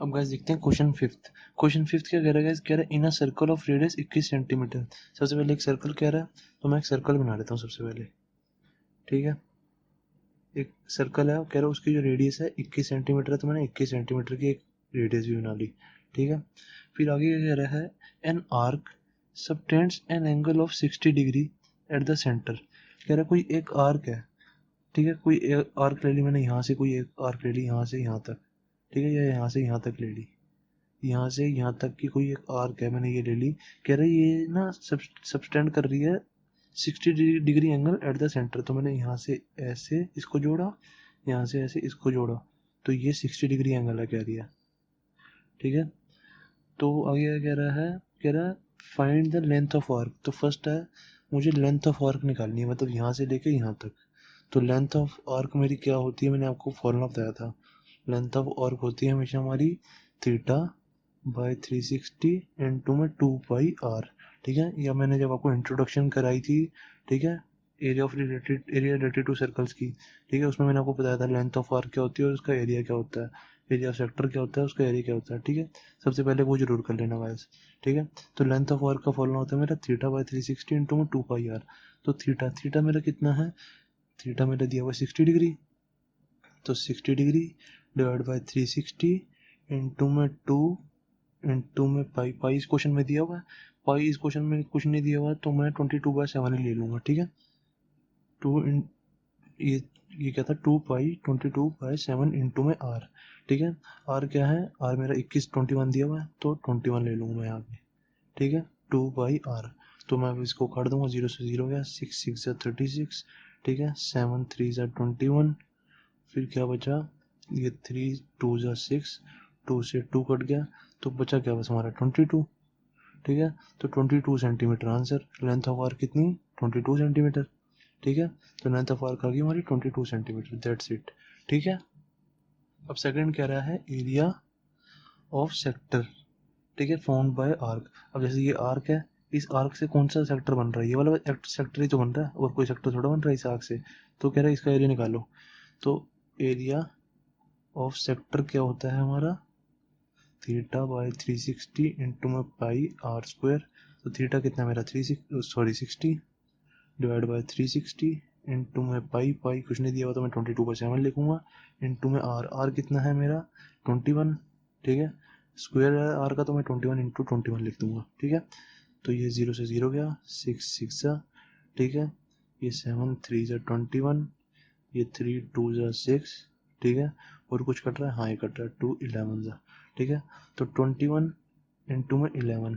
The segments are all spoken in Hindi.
अब गाइस देखते हैं क्वेश्चन फिफ्थ। क्वेश्चन फिफ्थ क्या कह रहा है गाइस, कह रहा है in a circle of radius 21 centimetre. सबसे पहले एक सर्कल कह रहा है, तो मैं एक सर्कल बना लेता हूँ सबसे पहले। ठीक है, एक सर्कल है, कह रहा है उसकी जो रेडियस है 21 सेंटीमीटर है, तो मैंने 21 सेंटीमीटर की एक रेडियस भी बना ली। ठीक है, फिर आगे क्या कह रहा है, an arc subtends an angle of 60 degree at the centre. कह रहा है कोई एक आर्क है, ठीक है, कोई एक आर्क ले ली मैंने, यहाँ से कोई एक आर्क ले ली यहाँ से यहाँ तक, ठीक है, या यहाँ से यहाँ तक ले ली, यहाँ से यहाँ तक की कोई एक आर्क है, मैंने ये ले ली। कह रहा है ये ना सबस्टेंड कर रही है 60 degree angle at the centre. तो मैंने यहाँ से ऐसे इसको जोड़ा, यहाँ से ऐसे इसको जोड़ा, तो ये 60 डिग्री एंगल है, कह रही है। ठीक है, तो आगे क्या कह रहा है, कह रहा है find the length of arc. तो फर्स्ट है मुझे लेंथ ऑफ आर्क निकालनी है, मतलब यहाँ से लेके यहाँ तक। तो लेंथ ऑफ आर्क मेरी क्या होती है, मैंने आपको फॉर्मूला बताया था। लेंथ ऑफ आर्क होती है हमेशा हमारी थीटा बाय 360 इंटू में 2 पाई आर। ठीक है, या मैंने जब आपको इंट्रोडक्शन कराई थी, ठीक है, एरिया रिलेटेड टू सर्कल्स की, ठीक है, उसमें मैंने आपको बताया था लेंथ ऑफ आर्क क्या होती है और उसका एरिया क्या होता है, एरिया ऑफ सेक्टर क्या होता है, उसका एरिया क्या होता है। ठीक है, सबसे पहले वो जरूर कर लेना गाइस। ठीक है, तो लेंथ ऑफ आर्क का फॉर्मूला होता है मेरा थीटा बाय 360 इंटू में 2 पाई आर। तो थीटा थीटा मेरा कितना है, थीटा मेरा दिया हुआ 60 डिग्री, तो 60 डिग्री डिवाइड बाय 360 इंटू में 2 इंटू में पाई। पाई इस क्वेश्चन में दिया हुआ है, पाई इस क्वेश्चन में कुछ नहीं दिया हुआ है, तो मैं 22/7 ही ले लूंगा। ठीक है, टू इन ये क्या था, 2 पाई 22/7 इंटू में आर। ठीक है, आर क्या है, आर मेरा 21 दिया हुआ है, तो 21 ले लूंगा मैं यहाँ पे। ठीक है, 2/आर। तो मैं अब इसको काट दूंगा, 0 से 0 गया, 6 6 36। ठीक है, 7 3 21। फिर क्या बचा, ये 3 2 6, 2 से 2 कट गया, तो बचा क्या बस हमारा 22। ठीक है, तो 22 centimetre answer. Length of arc कितनी, 22 सेंटीमीटर। ठीक है, तो लेंथ ऑफ आर्क आ गई हमारी 22 सेंटीमीटर, दैट्स इट। ठीक है, अब सेकंड कह रहा है एरिया ऑफ सेक्टर, ठीक है, फाउंड बाय आर्क। अब जैसे ये आर्क है, इस आर्क से कौन सा सेक्टर बन रहा है, ये वाला सेक्टर ही तो बन रहा है, और कोई सेक्टर थोड़ा बन रहा है इस आर्क से। तो कह रहा है इसका एरिया निकालो। तो एरिया ऑफ सेक्टर क्या होता है हमारा, थीटा बाय 360 इंटू में पाई आर स्क्वायर। तो थीटा कितना मेरा 60 डिवाइड बाय 360 इंटू में पाई, पाई कुछ नहीं दिया हुआ तो मैं 22/7 लिखूंगा, इंटू में आर, आर कितना है मेरा 21। ठीक है, स्क्वायर है आर का, तो मैं 21 इंटू 21 लिख दूंगा। ठीक है, तो ये 0 से 0 गया, 6 6 ठीक है, ये 7 3 21, ये 3 2 6। ठीक है, और कुछ कट रहा है, हाँ ये कट रहा है, 2 11 ठीक है, तो 21 इंटू में 11।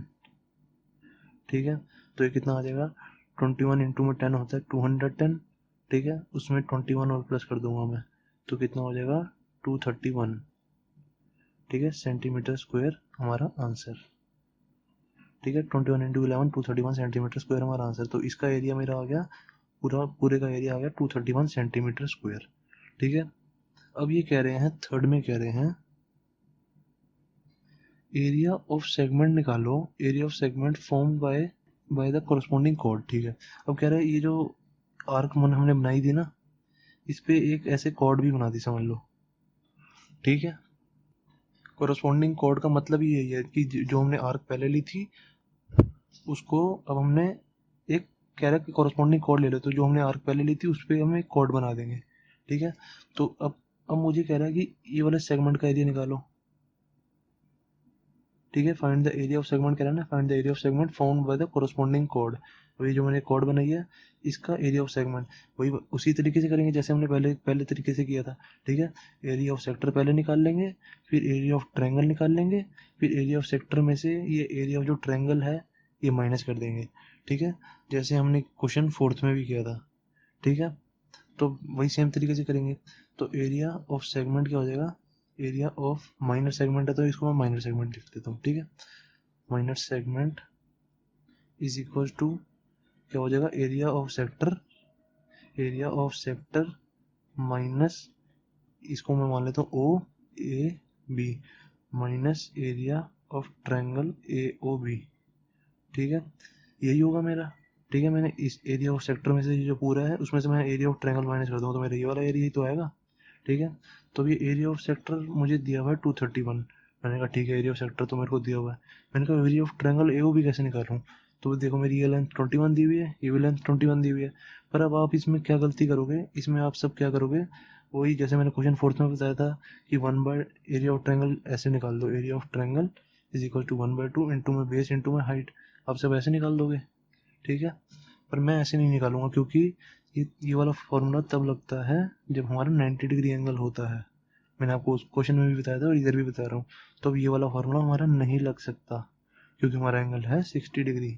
ठीक है, तो ये कितना आ जाएगा, 21 इंटू में 10 होता है 210। ठीक है, उसमें 21 और प्लस कर दूंगा मैं, तो कितना हो जाएगा 231। ठीक है, सेंटीमीटर स्क्वायर हमारा आंसर। ठीक है, 21 इंटू 11 231 सेंटीमीटर स्क्वायर हमारा आंसर। तो इसका एरिया मेरा आ गया, पूरे का एरिया आ गया 231 सेंटीमीटर स्क्वायर। ठीक है, अब ये कह रहे हैं थर्ड में, कह रहे हैं एरिया ऑफ सेगमेंट निकालो, area of segment form by the corresponding chord. ठीक है, अब कह रहे हैं ये जो आर्क मन हमने बनाई थी ना, इस पे एक ऐसे कॉर्ड भी बना दी समझ लो। ठीक है, कोरस्पॉन्डिंग कॉर्ड का मतलब ही यही है कि जो हमने आर्क पहले ली थी उसको अब हमने एक, कह रहा है कि कोरस्पॉन्डिंग कॉर्ड ले लो, तो जो हमने आर्क पहले ली थी उस पर हम एक कॉर्ड बना देंगे। ठीक है, तो अब मुझे कह रहा है कि ये वाले सेगमेंट का एरिया निकालो। ठीक है, find the area of segment कह रहा है ना, find the area of segment found by the corresponding chord. वही जो मैंने कॉर्ड बनाई है, इसका एरिया ऑफ सेगमेंट वही उसी तरीके से करेंगे जैसे हमने पहले पहले तरीके से किया था। ठीक है, एरिया ऑफ सेक्टर पहले निकाल लेंगे, फिर एरिया ऑफ ट्रायंगल निकाल लेंगे, फिर एरिया ऑफ सेक्टर में से ये एरिया ऑफ जो ट्रायंगल है ये माइनस कर देंगे। ठीक है, जैसे हमने क्वेश्चन फोर्थ में भी किया था। ठीक है, तो वही सेम तरीके से करेंगे। तो एरिया ऑफ सेगमेंट क्या हो जाएगा, एरिया ऑफ माइनर सेगमेंट है तो इसको मैं माइनर सेगमेंट लिख देता हूँ। ठीक है, minor segment is equal to क्या हो जाएगा, area of sector, area of sector minus, इसको मैं मान लेता हूँ O A B, minus area of triangle A O B. ठीक है, यही होगा मेरा। ठीक है, मैंने इस एरिया ऑफ सेक्टर में से जो पूरा है उसमें से मैं एरिया ऑफ ट्रायंगल माइनस कर दूंगा, तो मेरा ये वाला एरिया ही तो आएगा। ठीक है, तो ये एरिया ऑफ सेक्टर मुझे दिया हुआ है 231, मैंने कहा ठीक है, एरिया ऑफ सेक्टर तो मेरे को दिया हुआ है। मैंने कहा area of triangle A O B कैसे निकाल रहा हूँ? तो देखो मेरी ये लेंथ 21 दी हुई है, ये भी लेंथ 21 दी हुई है। पर अब आप इसमें क्या गलती करोगे, इसमें आप सब क्या करोगे, वही जैसे मैंने क्वेश्चन फोर्थ में बताया था कि 1 बाय एरिया ऑफ ट्रायंगल ऐसे निकाल दो, area of triangle is equal to 1/2 into में बेस इंटू में हाइट। आप सब ऐसे निकाल दोगे, ठीक है। पर मैं ऐसे नहीं निकालूंगा, क्योंकि ये वाला फॉर्मूला तब लगता है जब हमारा 90 डिग्री एंगल होता है। मैंने आपको उस क्वेश्चन में भी बताया था और इधर भी बता रहा हूँ। तो अब ये वाला फॉर्मूला हमारा नहीं लग सकता, क्योंकि हमारा एंगल है 60 डिग्री,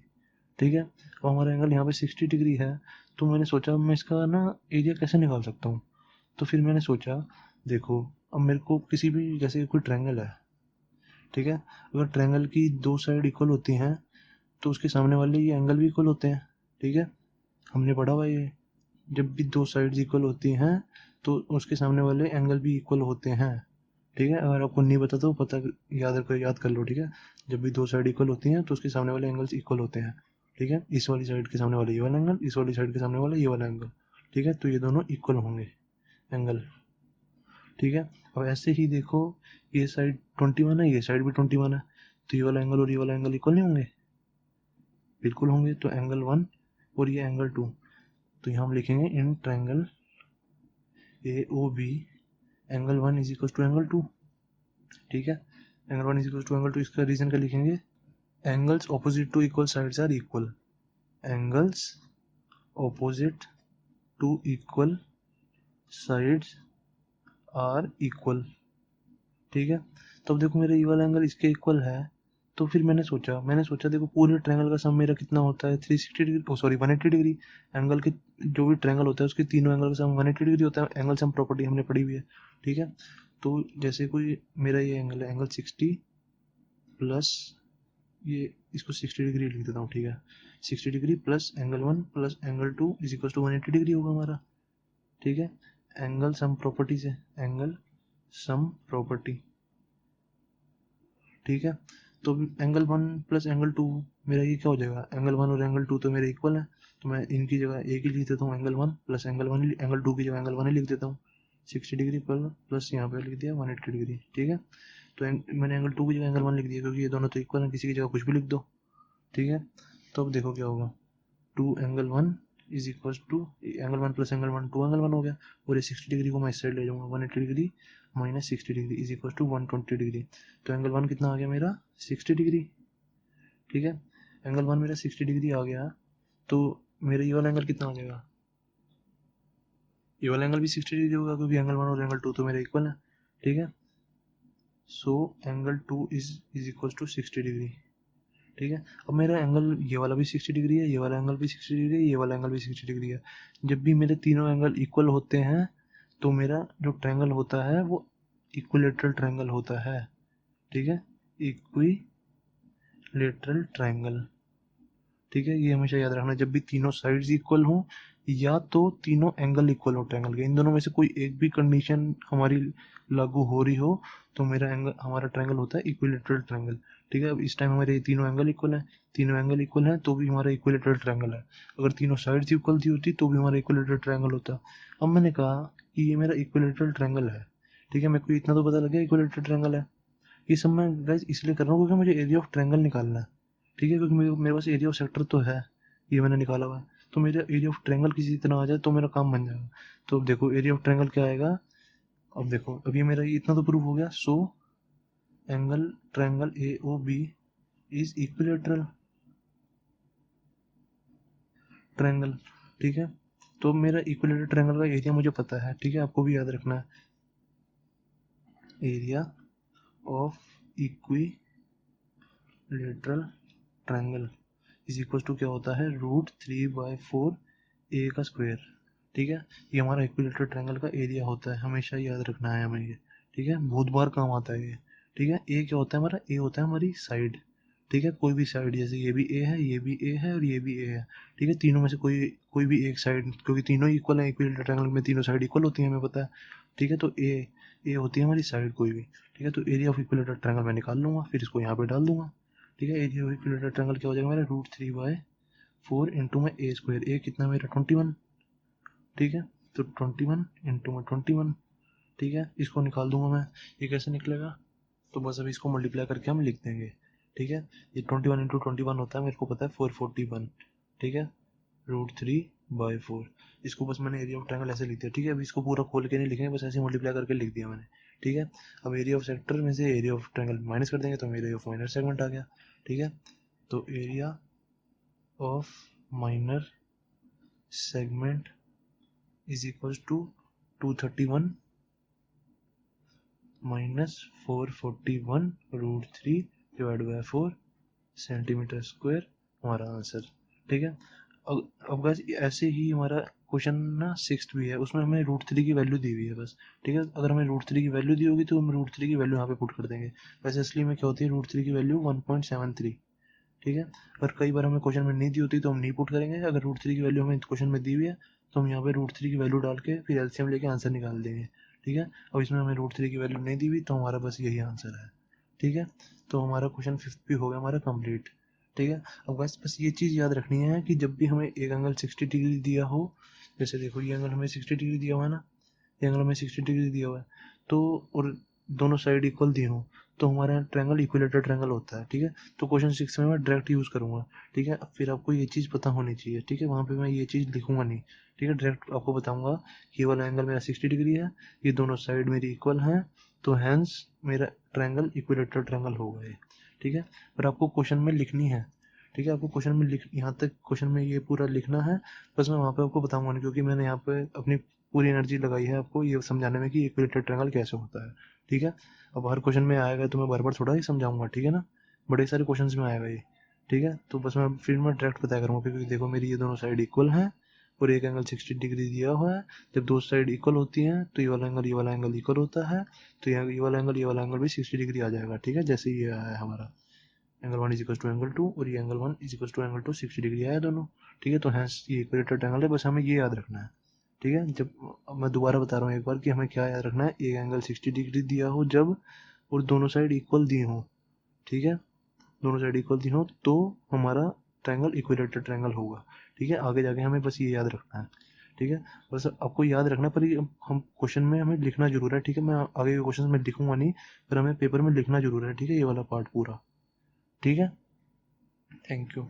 ठीक है। और हमारा एंगल यहाँ पे 60 डिग्री है। तो मैंने सोचा मैं इसका ना एरिया कैसे निकाल सकता हूँ। तो फिर मैंने सोचा, देखो अब मेरे को किसी भी, जैसे कोई ट्रायंगल है, ठीक है। अगर ट्रायंगल की दो साइड इक्वल होती हैं तो उसके सामने वाले ये एंगल भी इक्वल होते हैं, ठीक है। हमने पढ़ा हुआ ये, जब भी दो साइड्स इक्वल होती हैं तो उसके सामने वाले एंगल भी इक्वल होते हैं, ठीक है। अगर आपको नहीं पता तो पता, याद कर लो, ठीक है। जब भी दो साइड इक्वल होती हैं तो उसके सामने वाले एंगल्स इक्वल होते हैं, ठीक है। इस वाली साइड के सामने वाला ये वाला एंगल, इस वाली साइड के सामने वाला ये वाला एंगल, ठीक है। तो ये दोनों इक्वल होंगे एंगल, ठीक है। अब ऐसे ही देखो, ये साइड 21 है, ये साइड भी 21 है, तो ये वाला एंगल और ये वाला एंगल इक्वल नहीं होंगे? बिल्कुल होंगे। तो एंगल 1 और ये एंगल 2, तो यहाँ हम लिखेंगे in triangle A O B angle 1 is equal to angle 2, ठीक है। Angle 1 is equal to angle 2, इसका रीजन क्या लिखेंगे, angles opposite to equal sides are equal, angles opposite to equal sides are equal, ठीक है। तो अब देखो मेरा ये वाला एंगल इसके इक्वल है, तो फिर मैंने सोचा देखो पूरे ट्रायंगल का सम मेरा कितना होता है 360 डिग्री, ओ सॉरी 180 डिग्री। एंगल के जो भी ट्रायंगल होता है उसके तीनों एंगल का सम 180 डिग्री होता है, एंगल सम प्रॉपर्टी हमने पढ़ी हुई है, ठीक है। तो जैसे कोई मेरा ये एंगल है, एंगल 60 प्लस ये, इसको 60 डिग्री लिख देता हूँ, ठीक है। 60 degree plus angle 1 plus angle 2 is equal to 180 degree होगा हमारा, ठीक है। एंगल सम प्रॉपर्टी से, एंगल सम प्रॉपर्टी, ठीक है। तो एंगल 1 प्लस एंगल 2 मेरा ये क्या हो जाएगा, एंगल 1 और एंगल 2 तो मेरे इक्वल है, तो मैं इनकी जगह एक ही लिख देता हूँ, एंगल 1 प्लस एंगल 1, एंगल 2 की जगह एंगल 1 ही लिख देता हूँ। 60 डिग्री प्लस यहाँ पे लिख दिया 180 डिग्री, ठीक है। तो मैंने एंगल 2 की जगह एंगल 1 लिख दिया, क्योंकि ये दोनों तो इक्वल है, किसी की जगह कुछ भी लिख दो, ठीक है। तो अब देखो क्या होगा, 2 angle 1 is equal to angle 1 plus angle 1, 2 angle 1 हो गया, और ये 60 डिग्री को मैं इस साइड ले जाऊंगा, 180 degree minus 60 degree is equal to 120 degree. तो एंगल 1 कितना आ गया मेरा 60 डिग्री, ठीक है। एंगल 1 मेरा 60 डिग्री आ गया, तो मेरा ये वाला एंगल कितना हो जाएगा, ये वाला एंगल भी 60 डिग्री होगा, क्योंकि एंगल 1 और एंगल 2 तो मेरे इक्वल है, ठीक है। So angle 2 is equal to 60 degree, ठीक है। अब मेरा एंगल ये वाला भी 60 डिग्री है, ये वाला एंगल भी 60 डिग्री है, ये वाला एंगल भी 60 डिग्री है। जब भी मेरे तीनों एंगल इक्वल होते हैं तो मेरा जो ट्रायंगल होता है वो इक्विलेटरल ट्रायंगल होता है, ठीक है। इक्विलेटरल ट्रायंगल, ठीक है। ये हमेशा याद रखना, जब भी तीनों साइड्स इक्वल हो या तो तीनों एंगल इक्वल हो ट्रायंगल के, इन दोनों में से कोई एक भी कंडीशन हमारी लागू हो रही हो तो मेरा एंगल, हमारा ट्रायंगल होता है इक्विलेटरल ट्रायंगल, ठीक है। अब इस टाइम हमारे तीनों एंगल इक्वल हैं, तीनों एंगल इक्वल हैं तो भी हमारा इक्विलेटरल ट्रायंगल है। अगर तीनों साइड्स इक्वल थी होती तो भी हमारा इक्विलेटरल ट्रायंगल होता। अब मैंने कहा कि ये मेरा इक्विलेटरल ट्रायंगल है, ठीक है। मेरे को इतना तो पता लग गया इक्विलेटरल ट्रायंगल है। ये सब मैं गाइस इसलिए कर रहा हूँ क्योंकि मुझे एरिया ऑफ ट्रायंगल निकालना है, ठीक है। क्योंकि मेरे पास एरिया ऑफ सेक्टर तो है, ये मैंने निकाला हुआ है। तो मेरा एरिया ऑफ ट्रायंगल किसी तरह आ जाए तो मेरा काम बन जाएगा। तो अब देखो एरिया ऑफ ट्रायंगल क्या आएगा, अब देखो अब ये मेरा इतना तो प्रूफ हो गया। So angle triangle A O B is equilateral triangle, ठीक है। तो मेरा इक्विलेटरल ट्रायंगल का एरिया मुझे पता है, ठीक है। आपको भी याद रखना है, area of equilateral triangle is equal to क्या होता है, √3/4 ए का स्क्वायर, ठीक है। ये हमारा इक्विलेटरल ट्रायंगल का एरिया होता है, हमेशा याद रखना है हमें ये, ठीक है। बहुत बार काम आता है ये, ठीक है। ए क्या होता है हमारा, ए होता है हमारी साइड, ठीक है। कोई भी साइड, जैसे ये भी ए है, ये भी ए है और ये भी ए है, ठीक है। तीनों में से कोई कोई भी एक साइड, क्योंकि तीनों इक्वल है, इक्विलेटरल ट्रायंगल में तीनों साइड इक्वल होती है हमें पता है, ठीक है। तो ए होती है हमारी साइड कोई भी, ठीक है। तो एरिया ऑफ इक्विलेटरल ट्रायंगल मैं निकाल लूंगा, फिर इसको यहाँ पे डाल दूंगा, ठीक है। एरिया ऑफ इक्विलेटरल ट्रायंगल क्या हो जाएगा मेरा, √3/4 इंटू में ए स्क्वायर, ए कितना मेरा 21, ठीक है। तो 21 इंटू में 21, ठीक है। इसको निकाल दूंगा मैं, ये कैसे निकलेगा, तो बस अभी इसको मल्टीप्लाई करके हम लिख देंगे, ठीक है। ये 21 इंटू 21 होता है, मेरे को पता है 441, ठीक है, √3/4। इसको बस मैंने एरिया ऑफ ट्रायंगल ऐसे लिख दिया, ठीक है। अभी इसको पूरा खोल के नहीं लिखेंगे, बस ऐसे मल्टीप्लाई करके लिख दिया मैंने, ठीक है। अब एरिया ऑफ सेक्टर में से एरिया ऑफ ट्रायंगल माइनस कर देंगे तो एरिया ऑफ माइनर सेगमेंट आ गया, ठीक है। तो area of minor segment is equal to 231 minus 441 √3/4 centimetre square, हमारा आंसर, ठीक है। अब गाइस ऐसे ही हमारा क्वेश्चन ना 6th भी है, उसमें हमें √3 की वैल्यू दी हुई है बस, ठीक है। अगर हमें √3 की वैल्यू दी होगी तो हम √3 की वैल्यू यहाँ पे पुट कर देंगे। वैसे असली में क्या होती है, √3 की वैल्यू 1.73, ठीक है। पर कई बार हमें क्वेश्चन में नहीं दी होती तो हम नहीं पुट करेंगे। अगर √3 की वैल्यू हमें क्वेश्चन में दी हुई है तो हम यहाँ पे √3 की वैल्यू डाल के फिर एलसीएम लेके आंसर निकाल देंगे, ठीक है। अब इसमें हमें √3 की वैल्यू नहीं दी हुई तो हमारा बस यही आंसर है, ठीक है। तो हमारा क्वेश्चन 5 भी हो गया हमारा कंप्लीट, ठीक है। अब बस ये चीज़ याद रखनी है कि जब भी हमें एक एंगल 60 डिग्री दिया हो, जैसे देखो ये एंगल हमें 60 डिग्री दिया हुआ है ना, ये एंगल हमें 60 डिग्री दिया हुआ है, तो और दोनों साइड इक्वल दी हो तो हमारा ट्रायंगल इक्विलेटरल ट्रायंगल होता है, ठीक है। तो क्वेश्चन 6 में मैं डायरेक्ट यूज़ करूंगा, ठीक है। अब फिर आपको ये चीज़ पता होनी चाहिए, ठीक है। वहाँ पे मैं ये चीज़ लिखूंगा नहीं, ठीक है। डायरेक्ट आपको बताऊंगा ये वाला एंगल मेरा 60 डिग्री है, ये दोनों साइड मेरी इक्वल हैं, तो हैंस मेरा ट्रायंगल इक्विलेटरल ट्रायंगल होगा ये, ठीक है। पर आपको क्वेश्चन में लिखनी है, ठीक है। आपको क्वेश्चन में यहाँ तक क्वेश्चन में ये पूरा लिखना है, बस मैं वहाँ पे आपको बताऊंगा नहीं, क्योंकि मैंने यहाँ पे अपनी पूरी एनर्जी लगाई है आपको ये समझाने में कि इक्विलेटरल ट्रायंगल कैसे होता है, ठीक है। अब हर क्वेश्चन में आएगा तो मैं बार बार थोड़ा ही समझाऊंगा, ठीक है ना, बड़े सारे क्वेश्चंस में आएगा ये, ठीक है। तो बस मैं फिर मैं डायरेक्ट बताया करूँगा, क्योंकि देखो मेरी ये दोनों साइड इक्वल हैं और एक एंगल 60 डिग्री दिया हुआ है। जब दो साइड इक्वल होती हैं तो ये वाला एंगल इक्वल होता है, तो ये वाला एंगल भी 60 डिग्री आ जाएगा, ठीक है। जैसे ये आया है हमारा angle 1 is equal to angle 2 और ये angle 1 is equal to angle 2 60 degree आया दोनों, ठीक है। तो हैंस ये इक्विलेटरल ट्रायंगल है, बस हमें ये याद रखना है, ठीक है। जब मैं दोबारा बता रहा हूँ एक बार कि हमें क्या याद रखना है, एक एंगल 60 डिग्री दिया हो जब और दोनों साइड इक्वल दी हो, ठीक है, दोनों साइड इक्वल दी हो तो हमारा ट्रायंगल इक्विलेटरल ट्रायंगल होगा, ठीक है। आगे जाके हमें बस ये याद रखना है, ठीक है। बस आपको याद रखना, पर हम क्वेश्चन में हमें लिखना जरूर है, ठीक है। मैं आगे के क्वेश्चन में लिखूंगा नहीं, पर हमें पेपर में लिखना जरूर है, ठीक है, ये वाला पार्ट पूरा, ठीक है। Thank you.